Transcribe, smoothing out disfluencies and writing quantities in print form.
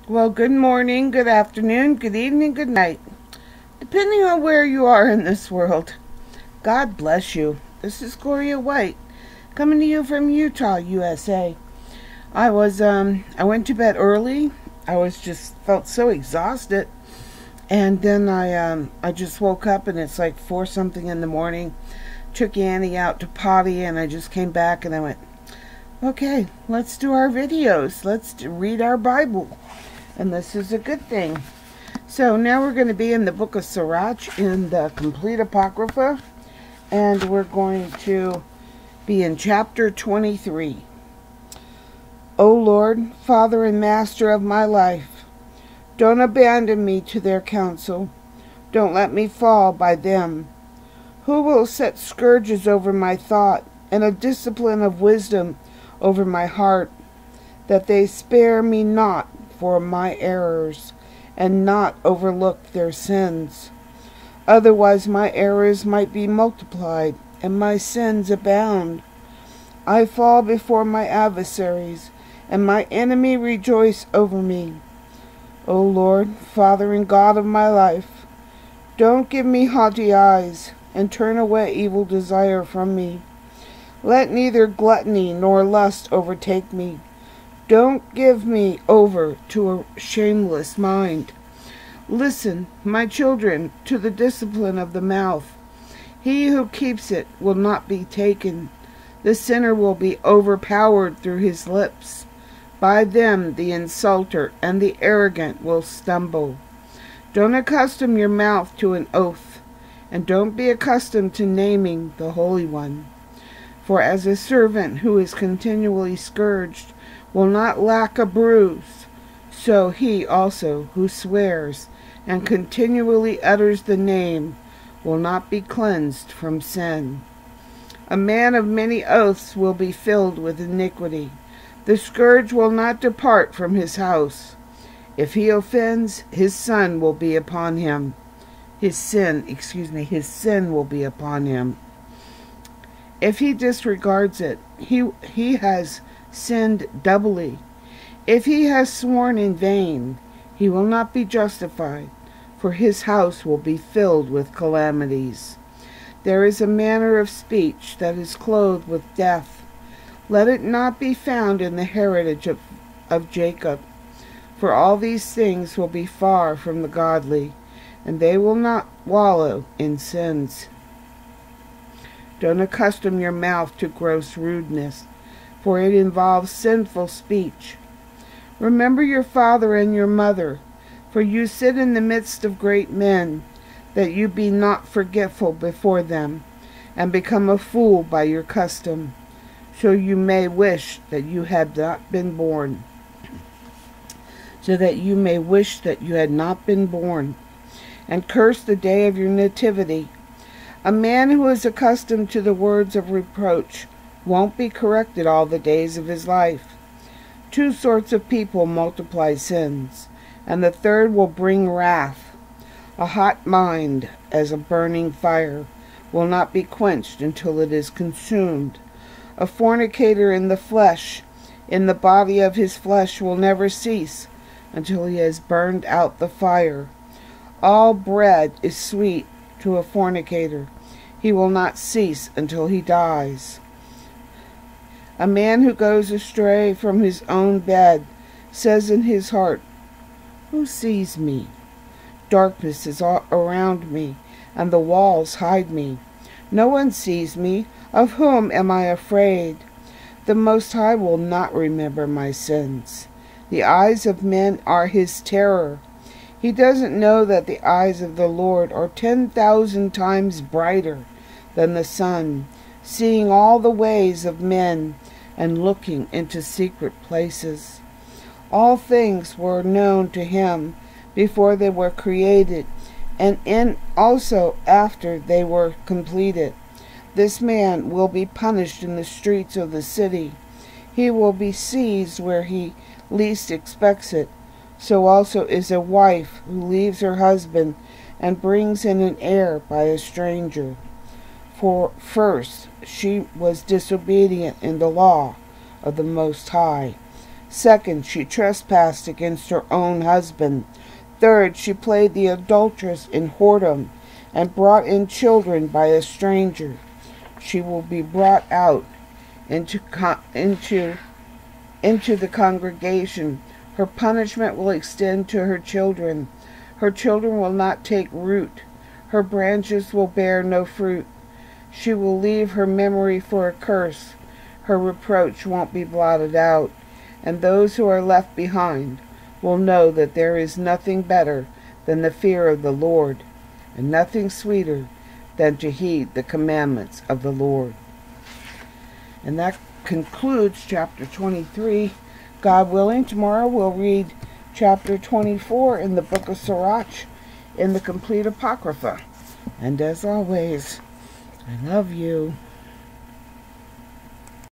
Well, good morning, good afternoon, good evening, good night, depending on where you are in this world. God bless you. This is Gloria White, coming to you from Utah, USA. I went to bed early. I was just felt so exhausted, and then I just woke up, and it's like 4 something in the morning. Took Annie out to potty, and I just came back, and I went, okay, let's do our videos. Let's read our Bible. And this is a good thing. So now we're going to be in the book of Sirach in the Complete Apocrypha. And we're going to be in chapter 23. O Lord, Father and Master of my life, don't abandon me to their counsel. Don't let me fall by them. Who will set scourges over my thought and a discipline of wisdom over my heart, that they spare me not for my errors, and not overlook their sins. Otherwise my errors might be multiplied, and my sins abound. I fall before my adversaries, and my enemy rejoice over me. O Lord, Father and God of my life, don't give me haughty eyes, and turn away evil desire from me. Let neither gluttony nor lust overtake me. Don't give me over to a shameless mind. Listen, my children, to the discipline of the mouth. He who keeps it will not be taken. The sinner will be overpowered through his lips. By them the insulter and the arrogant will stumble. Don't accustom your mouth to an oath, and don't be accustomed to naming the Holy One. For as a servant who is continually scourged will not lack a bruise, so he also who swears and continually utters the name will not be cleansed from sin. A man of many oaths will be filled with iniquity. The scourge will not depart from his house. If he offends, his sin will be upon him. His sin will be upon him. If he disregards it, he has sinned doubly. If he has sworn in vain, he will not be justified, for his house will be filled with calamities. There is a manner of speech that is clothed with death. Let it not be found in the heritage of Jacob. For all these things will be far from the godly, and they will not wallow in sins. Don't accustom your mouth to gross rudeness, for it involves sinful speech. Remember your father and your mother, for you sit in the midst of great men, that you be not forgetful before them, and become a fool by your custom, so you may wish that you had not been born. And curse the day of your nativity. A man who is accustomed to the words of reproach won't be corrected all the days of his life. 2 sorts of people multiply sins, and the third will bring wrath. A hot mind, as a burning fire, will not be quenched until it is consumed. A fornicator in the body of his flesh, will never cease until he has burned out the fire. All bread is sweet to a fornicator. He will not cease until he dies. A man who goes astray from his own bed says in his heart, who sees me? Darkness is all around me, and the walls hide me. No one sees me. Of whom am I afraid? The Most High will not remember my sins. The eyes of men are his terror. He doesn't know that the eyes of the Lord are 10,000 times brighter than the sun, seeing all the ways of men and looking into secret places. All things were known to him before they were created, and also after they were completed. This man will be punished in the streets of the city. He will be seized where he least expects it. So also is a wife who leaves her husband and brings in an heir by a stranger. For first she was disobedient in the law of the Most High. Second, she trespassed against her own husband. Third, she played the adulteress in whoredom and brought in children by a stranger. She will be brought out into the congregation. Her punishment will extend to her children. Her children will not take root. Her branches will bear no fruit. She will leave her memory for a curse. Her reproach won't be blotted out. And those who are left behind will know that there is nothing better than the fear of the Lord, and nothing sweeter than to heed the commandments of the Lord. And that concludes chapter 23. God willing, tomorrow we'll read chapter 24 in the book of Sirach in the complete Apocrypha. And as always, I love you.